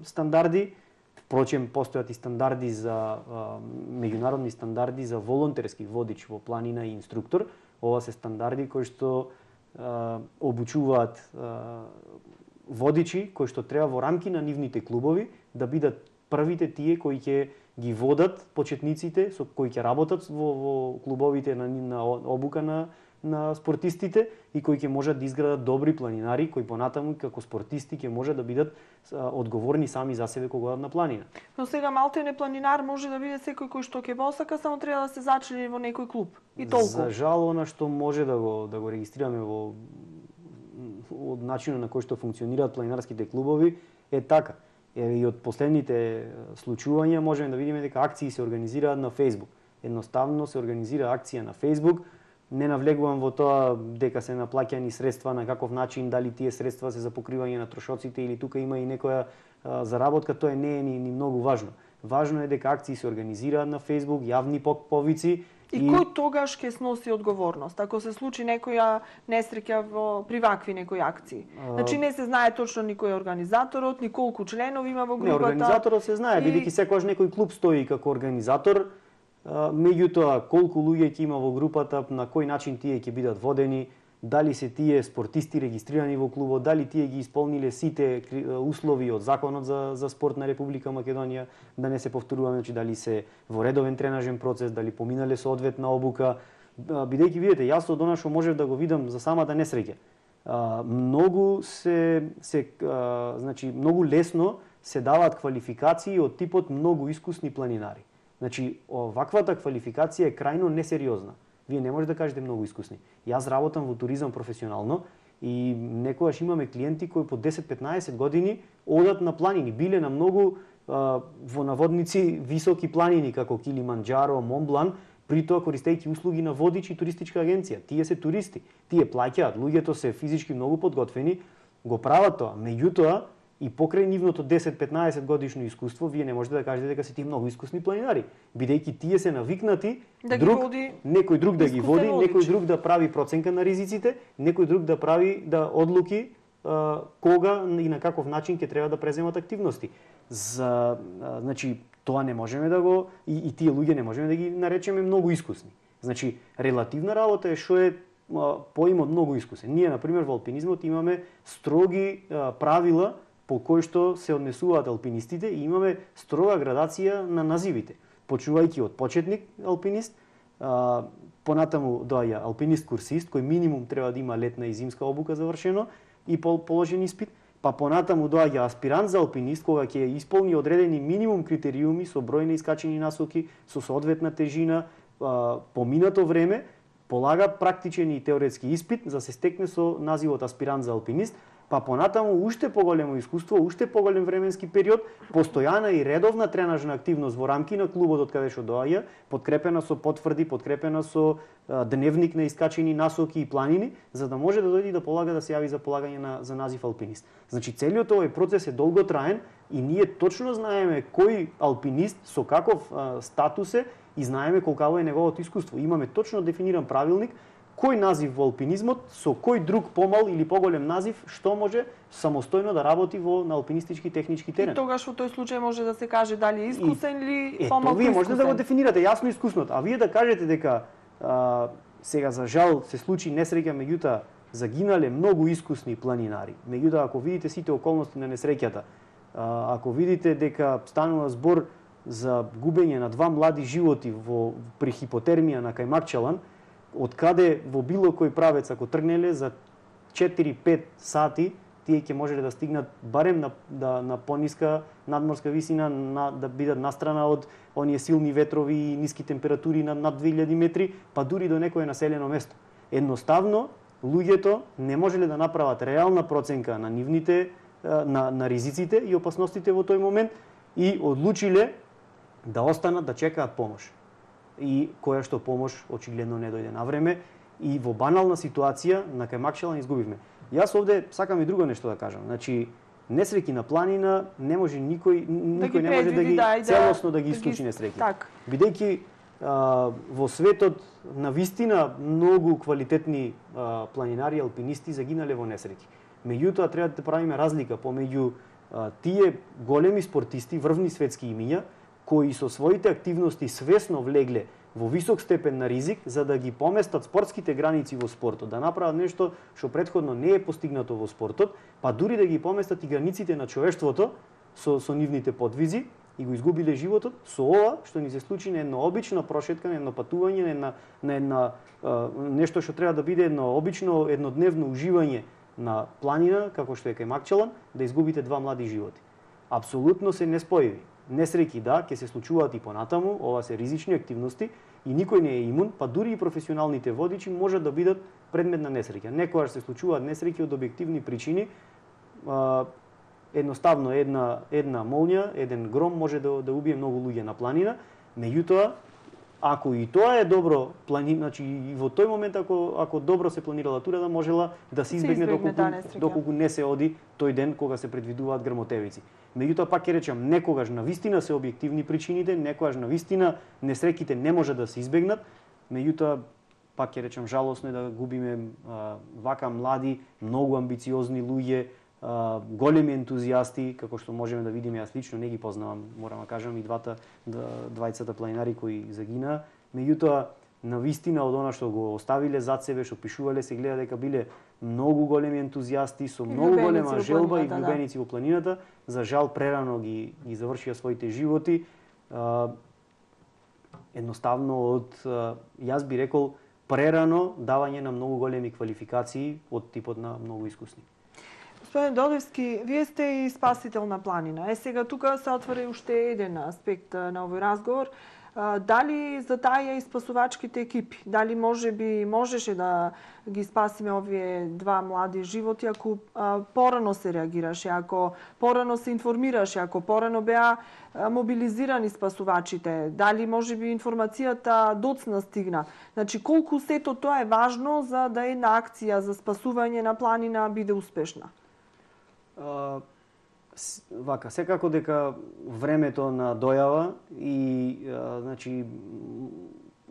стандарди. Впрочем, постојат и стандарди меѓународни стандарди за волонтерски водич во планина и инструктор. Ова се стандарди кои што обучуваат водичи кои што треба во рамки на нивните клубови да бидат првите тие кои ќе ги водат почетниците со кои ќе работат во клубовите на обука на на спортистите и кои ќе можат да изградат добри планинари кои понатаму како спортисти ќе можат да бидат одговорни сами за себе кога одат на планина. Но сега малтене планинар може да биде секој кој што ќе посака, само треба да се зачлени во некој клуб. И толку. За жал, она што може да го регистрираме во од начинот на кој што функционираат планинарските клубови е така. И од последните случувања можеме да видиме дека акции се организираат на Facebook. Едноставно се организира акција на Facebook. Не навлегувам во тоа дека се наплаќани средства на каков начин, дали тие средства се за покривање на трошоците или тука има и некоја заработка, тоа не е ни многу важно. Важно е дека акции се организираат на Facebook, јавни повици. И кој тогаш ќе сноси одговорност ако се случи некоја несреќа при вакви некои акции? Значи не се знае точно ни кој е организаторот, ни колку членови има во групата. Не, организаторот се знае, бидејќи секогаш некој клуб стои како организатор. Меѓутоа, колку луѓе ќе има во групата, на кој начин тие ќе бидат водени, дали се тие спортисти регистрирани во клубот, дали тие ги исполниле сите услови од законот за спорт на Република Македонија, да не се повторуваме, значи дали се во редовен тренажен процес, дали поминале соодветна обука, бидејќи видите, јас од она што можев да го видам за самата несреќа. Значи многу лесно се даваат квалификации од типот многу искусни планинари. Значи, оваквата квалификација е крајно несериозна. Вие не може да кажете многу искусни. Јас работам во туризам професионално и некогаш имаме клиенти кои по 10-15 години одат на планини, биле на многу во наводници високи планини како Килиманџаро, Монблан, при тоа користејќи услуги на водич и туристичка агенција. Тие се туристи, тие плаќаат, луѓето се физички многу подготвени, го прават тоа. Меѓутоа, и покрај нивното 10-15 годишно искуство, вие не можете да кажете дека се тие многу искусни планинари, бидејќи тие се навикнати некој друг да ги води, некој друг да прави проценка на ризиците, некој друг да прави одлуки кога и на каков начин ќе треба да преземат активности. Значи, тоа не можеме да го и тие луѓе не можеме да ги наречеме многу искусни. Значи, релативна работа е што е поимот многу искусен. Ние, например, во алпинизмот имаме строги правила по кои што се однесуваат алпинистите и имаме строга градација на називите. Почнувајќи од почетник алпинист, понатаму доаѓа алпинист-курсист, кој минимум треба да има летна и зимска обука завршено и положен испит, па понатаму доаѓа аспирант за алпинист, кога ќе исполни одредени минимум критериуми со број на искачени насоки, со соодветна тежина, поминато време, полага практичен и теоретски испит за се стекне со називот аспирант за алпинист, па понатаму уште поголемо искуство, уште поголем временски период, постојана и редовна тренажна активност во рамки на клубот од каде што доаѓа, подкрепена со потврди, подкрепена со дневник на искачени насоки и планини, за да може да дојде да полага да се јави за полагање за назив алпинист. Значи целиот овој процес е долготраен и ние точно знаеме кој алпинист со каков статус е и знаеме колкаво е неговото искуство. Имаме точно дефиниран правилник кој назив во алпинизмот со кој друг помал или поголем назив што може самостојно да работи на алпинистички технички терен. И тогаш во тој случај може да се каже дали е искусен или помалку искусен. Вие можете да го дефинирате јасно искусното, а вие да кажете дека сега за жал се случи несреќа, меѓутоа загинале многу искусни планинари. Меѓутоа ако видите сите околности на несреќата, ако видите дека станува збор за губење на 2 млади животи при хипотермија на Кајмакчалан, од каде во било кој правец ако тргнеле за 4-5 сати, тие ќе можеле да стигнат барем на пониска надморска висина, да бидат настрана од оние силни ветрови и ниски температури над 2000 метри, па дури до некое населено место. Едноставно, луѓето не можеле да направат реална проценка на нивните на ризиците и опасностите во тој момент и одлучиле да останат да чекаат помош. И која што помош очигледно не дојде на време и во банална ситуација на Кајмакчалан изгубивме. Јас овде сакам и друго нешто да кажам. Значи, несреќи на планина не може никој не може да ги целосно да ги исклучи несреќи. Бидејќи во светот на вистина многу квалитетни планинари, алпинисти загинале во несреќи. Меѓутоа треба да правиме разлика помеѓу тие големи спортисти, врвни светски имиња, кои со своите активности свесно влегле во висок степен на ризик за да ги поместат спортските граници во спортот, да направат нешто што претходно не е постигнато во спортот, па дури да ги поместат и границите на човештвото со нивните подвизи, и го изгубиле животот со ова што ни се случи на едно обично прошетка, на едно патување, на една нешто што треба да биде едно обично еднодневно уживање на планина, како што е кај Макчалан, да изгубите два млади животи. Апсолутно се неспојиви. Несреќи да, ќе се случуваат и понатаму, ова се ризични активности и никој не е имун, па дури и професионалните водичи можат да бидат предмет на несреќа. Некогаш се случуваат несреќи од објективни причини. Едноставно една молња, еден гром може да убие многу луѓе на планина, меѓутоа ако и тоа е добро значи и во тој момент ако добро се планирала турата, можела да се избегне доколку не се оди тој ден кога се предвидуваат грмотевици. Меѓутоа пак ќе речам, некогаш навистина се објективни причините, некогаш навистина несреќите не може да се избегнат, меѓутоа пак ќе речам жалосно е да губиме вака млади, многу амбициозни луѓе, големи ентузијасти, како што можеме да видиме, јас лично не ги познавам, морам да кажам, и двајцата планинари кои загинаа, меѓутоа навистина од она што го оставиле зад себе, што пишувале, се гледа дека биле многу големи ентузијасти со многу голема желба и влюбеници во планината, за жал прерано ги завршија своите животи. Едноставно од јас би рекол прерано давање на многу големи квалификации од типот на многу искусни. Господин Додевски, вие сте и спасител на планина. Сега тука се отвори уште еден аспект на овој разговор. Дали затаја и спасувачките екипи? Дали можеше да ги спасиме овие два млади животи ако порано се реагираше, ако порано се информираше, ако порано беа мобилизирани спасувачите? Дали можеби информацијата доцна стигна? Значи, колку сето тоа е важно за да една акција за спасување на планина биде успешна? Вака, секако дека времето на дојава и значи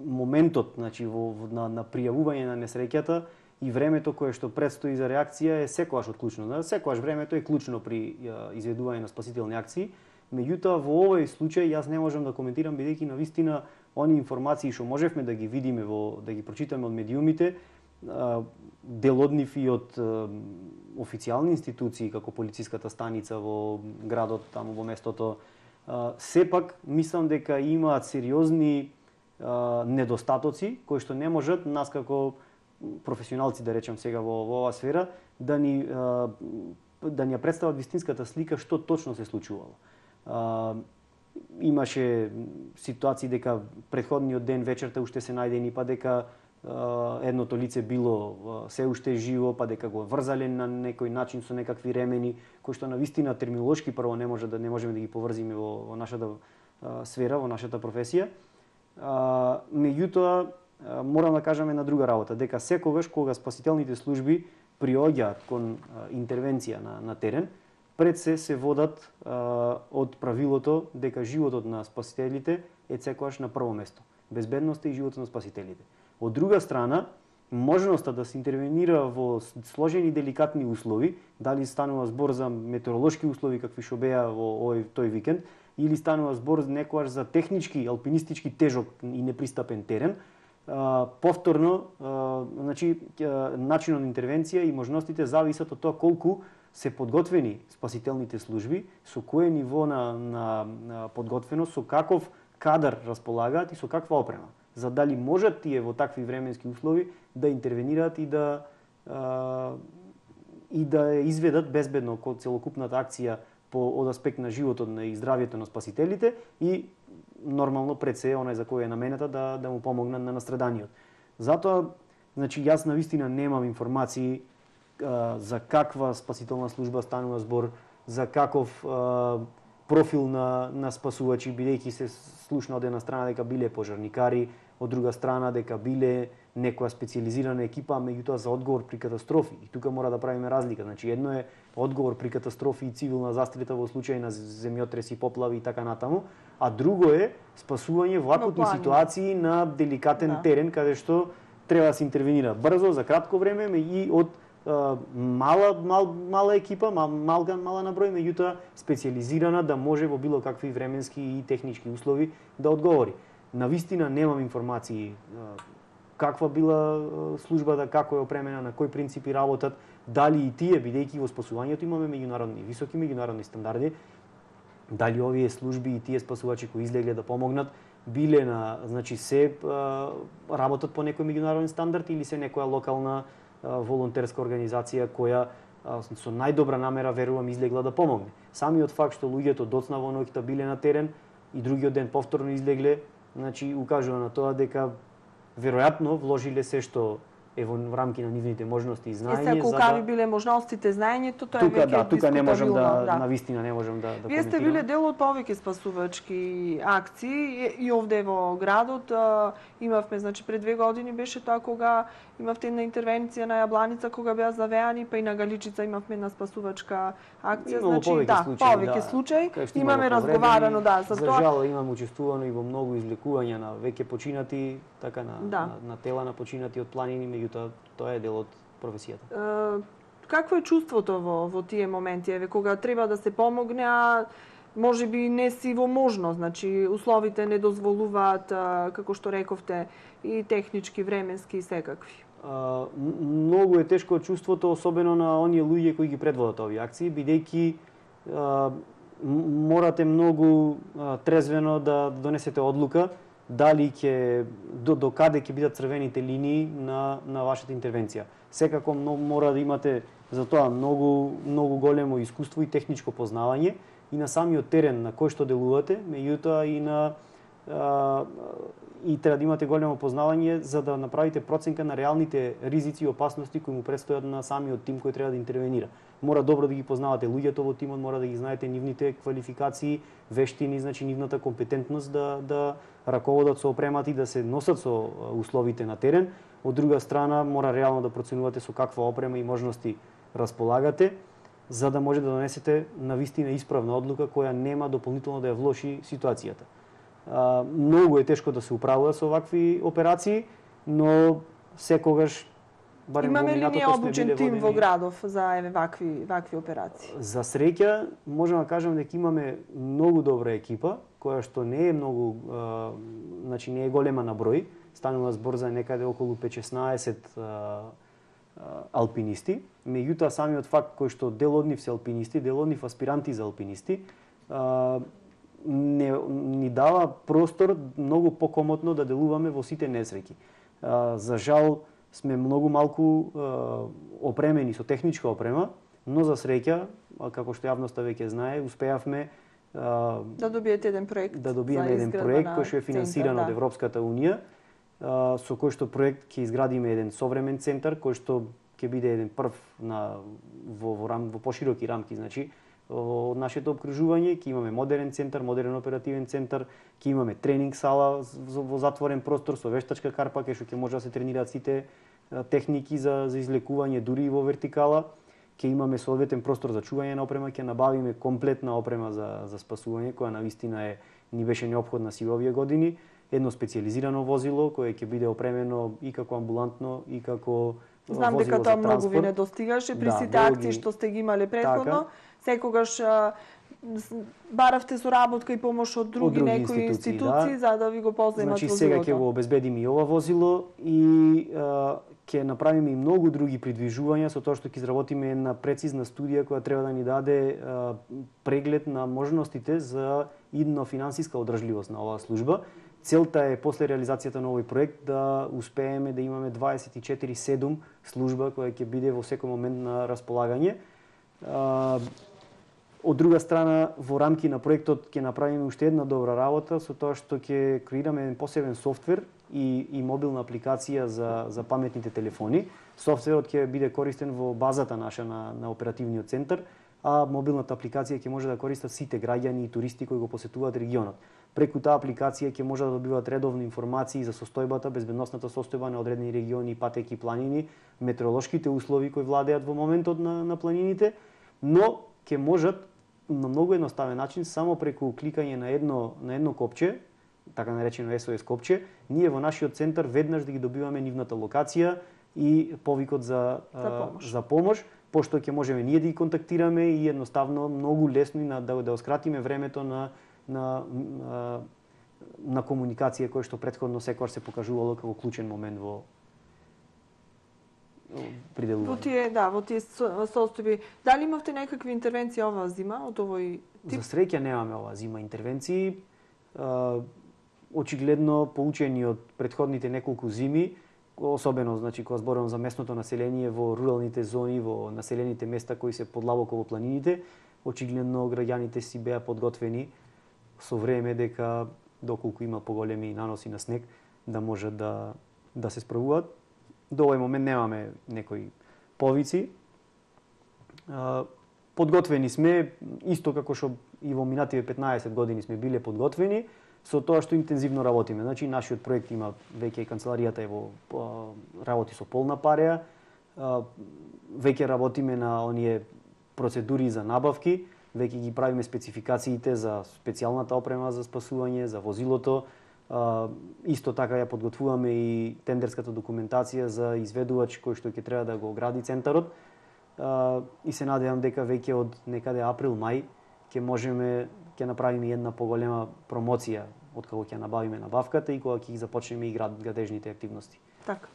моментот значи на пријавување на несреќата и времето кое што предстои за реакција е секогаш од клучно. Секогаш времето е клучно при изведување на спасителни акции. Меѓутоа во овој случај јас не можам да коментирам бидејќи навистина они информации што можевме да ги видиме да ги прочитаме од медиумите, дел од нив и од официјални институции како полициската станица во градот, таму во местото, сепак мислам дека имаат сериозни недостатоци кои што не можат нас како професионалци, да речем сега во оваа сфера, да ни ја представат вистинската слика што точно се случувало. Имаше ситуации дека претходниот ден вечерта уште се најдени, па дека едното лице било се уште живо, па дека го врзале на некој начин со некакви ремени, кои што навистина терминолошки прво не можеме да ги поврзиме во нашата сфера, во нашата професија. Меѓутоа, морам да кажам една друга работа, дека секогаш кога спасителните служби приоѓаат кон интервенција на терен, пред се водат од правилото дека животот на спасителите е секогаш на прво место. Безбедноста и животот на спасителите. Од друга страна, можноста да се интервенира во сложени деликатни услови, дали станува збор за метеоролошки услови какви што беа во тој викенд, или станува збор некогаш за технички, алпинистички тежок и непристапен терен, повторно, значи, начинот на интервенција и можностите зависат од тоа колку се подготвени спасителните служби, со кое ниво на подготвеност, со каков кадар располагаат и со каква опрема, за дали можат тие во такви временски услови да интервенираат и да изведат безбедно целокупната акција од аспект на животот и здравјето на спасителите и нормално пред се онај за кој е намената да му помогнат на настраданиот. Затоа, значи, јас навистина немам информации за каква спасителна служба станува збор, за каков профил на спасувачи, бидејќи се слушна од една страна дека биле пожарникари, од друга страна дека биле некоја специјализирана екипа, меѓутоа за одговор при катастрофи. И тука мора да правиме разлика. Значи, едно е одговор при катастрофи и цивилна застрита во случај на земјотреси, поплави и така натаму, а друго е спасување во акутни ситуации на деликатен терен, каде што треба да се интервенира брзо, за кратко време и од мала екипа, мала на број, меѓутоа специјализирана да може во било какви временски и технички услови да одговори. Навистина немам информации каква била службата, како е опремена, на кои принципи работат, дали и тие, бидејќи во спасувањето имаме високи меѓународни стандарди, дали овие служби и тие спасувачи кои излегле да помогнат биле на, значи се работат по некој меѓународен стандард или се некоја локална волонтерска организација која со најдобра намера верувам излегла да помогне. Самиот факт што луѓето доцна во ноќта биле на терен и другиот ден повторно излегле, значи укажува на тоа дека веројатно вложиле се што е во рамки на нивните можности и знаење. Се колкави биле можностите, знаењето, тоа е веќе тука не можам навистина не можам да Вие сте биле дел од повеќе спасувачки акции и овде во градот имавме, значи пред 2 години беше тоа кога имавте една интервенција на Јабланица кога беа завеани, па и на Галичица имавме една спасувачка акција, значи повеќе случаи. Имаме разговарано за тоа. За жал имам учествувано и во многу излекувања на веќе починати, така на тела на починати од планини, меѓутоа тоа е дел од професијата. Какво е чувството во тие моменти, еве кога треба да се помогне, а можеби не си во можно, значи условите не дозволуваат, како што рековте, и технички, временски и секакви? Многу е тешко чувството, особено на оние луѓе кои ги предводат овие акции, бидејќи морате многу трезвено да донесете одлука дали ќе до каде ќе бидат црвените линии на вашата интервенција. Секако мора да имате за тоа многу големо искуство и техничко познавање и на самиот терен на кој што делувате, меѓутоа и треба да имате големо познавање за да направите проценка на реалните ризици и опасности кои му предстојат на самиот тим кој треба да интервенира. Мора добро да ги познавате луѓето во тимот, мора да ги знаете нивните квалификации, вештини, значи нивната компетентност да раководат со опремата и да се носат со условите на терен. Од друга страна, мора реално да проценувате со каква опрема и можности располагате, за да може да донесете навистина исправна одлука која нема дополнително да ја влоши ситуацијата. Многу е тешко да се управува со вакви операции, но секогаш барем имаме ли ние обучен тим во градов за вакви операции? За среќа можам да кажам дека имаме многу добра екипа која што не е многу, значи не е голема на број, станува збор за некаде околу 5-16 алпинисти, меѓутоа самиот факт кој што дел од нив се алпинисти, дел од нив аспиранти за алпинисти, ни дава простор многу покомотно да делуваме во сите несреќи. За жал сме многу малку опремени со техничка опрема, но за среќа, како што јавноста веќе знае, успеавме да добиете еден проект. Да добиеме еден проект кој што е финансиран од Европската унија, со кој што проект ќе изградиме еден современ центар кој што ќе биде еден прв во пошироки рамки, значи од нашето опкружување, ќе имаме модерен центар, модерен оперативен центар, ќе имаме тренинг сала во затворен простор со вештачка карпа кај што ќе може да се тренираат сите техники за излекување дури и во вертикала. Ќе имаме соодветен простор за чување на опрема, ќе набавиме комплетна опрема за спасување која навистина ни беше неопходна си овие години. Едно специјализирано возило кое ќе биде опремено и како амбулантно и како знам дека тоа многу ви недостигаше при сите акции што сте ги имале претходно. Секогаш баравте соработка и помош од други некои институции за да ви го позајмат возилото. Значи сега ќе го обезбедиме и ова возило и ќе направиме и многу други придвижувања со тоа што ќе изработиме една прецизна студија која треба да ни даде преглед на можностите за идно финансиска одржливост на оваа служба. Целта е после реализацијата на овој проект да успееме да имаме 24/7 служба која ќе биде во секој момент на располагање. Од друга страна, во рамки на проектот ќе направиме уште една добра работа со тоа што ќе креираме еден посебен софтвер и мобилна апликација за паметните телефони. Софтверот ќе биде користен во базата наша на оперативниот центар, а мобилната апликација ќе може да користат сите граѓани и туристи кои го посетуваат регионот. Преку таа апликација ќе може да добиваат редовни информации за состојбата, безбедносната состојба на одредени региони, патеки, планини, метеоролошките услови кои владеат во моментот на планините, но ќе можат на многу едноставен начин само преку кликање на едно копче, така наречено SOS копче, ние во нашиот центар веднаш да ги добиваме нивната локација и повикот за помош, пошто ќе можеме ние да ги контактираме и едноставно многу лесно да скратиме времето на комуникација кој што претходно секогаш се покажувало како клучен момент во приделување. Во тие состојби, дали имавте некакви интервенции оваа зима од овој За среќа немаме ова зима интервенции. Очигледно поучени од претходните неколку зими, особено значи кога зборувам за местното население во руралните зони, во населените места кои се подлабоко во планините, очигледно граѓаните си беа подготвени со време дека доколку има поголеми наноси на снег да може да се справуваат. До овој момент немаме некои повици. Подготвени сме, исто како што и во минативе 15 години сме биле подготвени, со тоа што интензивно работиме. Значи, нашиот проект има веќе и канцеларијата е во работи со полна пареја. Веќе работиме на оние процедури за набавки, веќе ги правиме спецификациите за специјалната опрема за спасување, за возилото. Исто така ја подготвуваме и тендерската документација за изведувач кој што ќе треба да го гради центарот. И се надевам дека веќе од некаде април-мај ќе направиме една поголема промоција од кога ќе набавиме набавката и кога ќе ги започнеме и градежните активности. Така.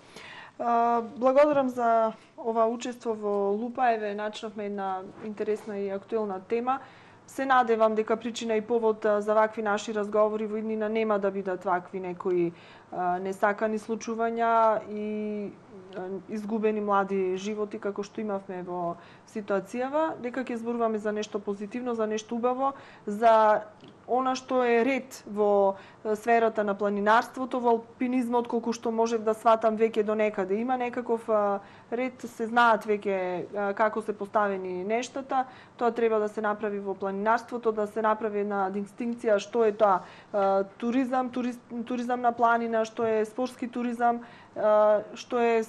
Благодарам за ова учество во Лупа. Еве, начнавме една интересна и актуелна тема. Се надевам дека причина и повод за вакви наши разговори во иднина нема да бидат вакви некои несакани случувања и изгубени млади животи како што имавме во ситуацијава, дека ќе зборуваме за нешто позитивно, за нешто убаво, за она што е ред во сферата на планинарството, во алпинизмот, колку што можев да сватам веќе до некаде. Има некаков ред, се знаат веќе како се поставени нештата. Тоа треба да се направи во планинарството, да се направи една дистинкција што е тоа туризам на планина, што е спортски туризам, што е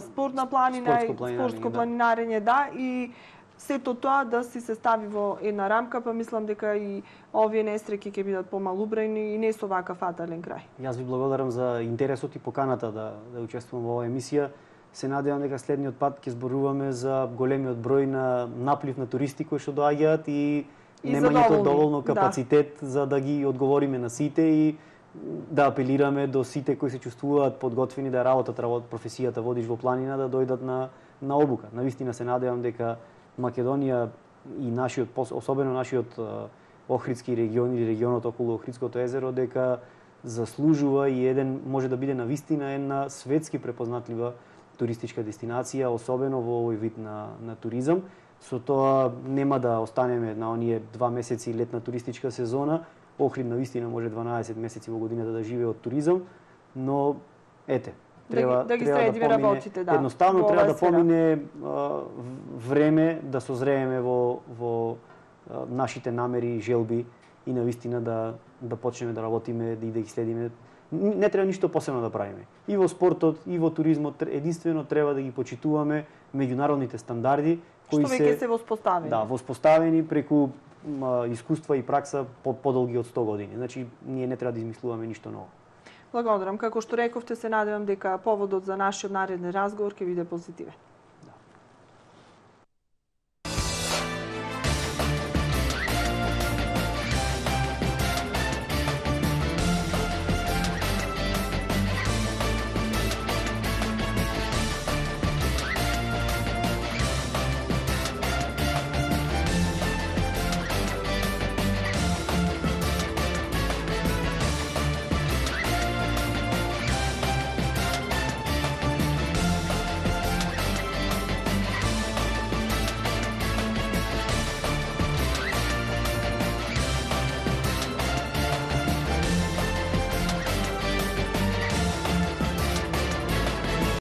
спортна планина и спортско планинарење, да, и сето тоа да си се стави во една рамка, па мислам дека и овие несреќи ќе бидат помалубрајни и не со вака фатален крај. Јас ви благодарам за интересот и поканата да учествувам во оваа емисија. Се надевам дека следниот пат ќе зборуваме за големиот број на наплив на туристи кои што доаѓаат и немањето доволно капацитет за да ги одговориме на сите и да апелираме до сите кои се чувствуваат подготвени да работат професијата водиш во планина да дојдат на обука. Навистина се надевам дека Македонија и особено нашиот Охридски регион или регионот околу Охридското езеро дека заслужува и може да биде навистина една светски препознатлива туристичка дестинација, особено во овој вид на туризам. Со тоа нема да останеме на оние 2 месеци летна туристичка сезона. Охрид навистина може 12 месеци во годината да живее од туризам, но треба да ги средиме работите, да. Едноставно треба да помине време да созрееме во нашите намери и желби и навистина да почнеме да работиме и да ги следиме. Не треба ништо посебно да правиме. И во спортот, и во туризмот единствено треба да ги почитуваме меѓународните стандарди кои се воспоставени. Да, воспоставени преку искуства и пракса подолги од 100 години. Значи ние не треба да измислуваме ништо ново. Благодарам. Како што рековте, се надевам дека поводот за нашиот нареден разговор ќе биде позитивен.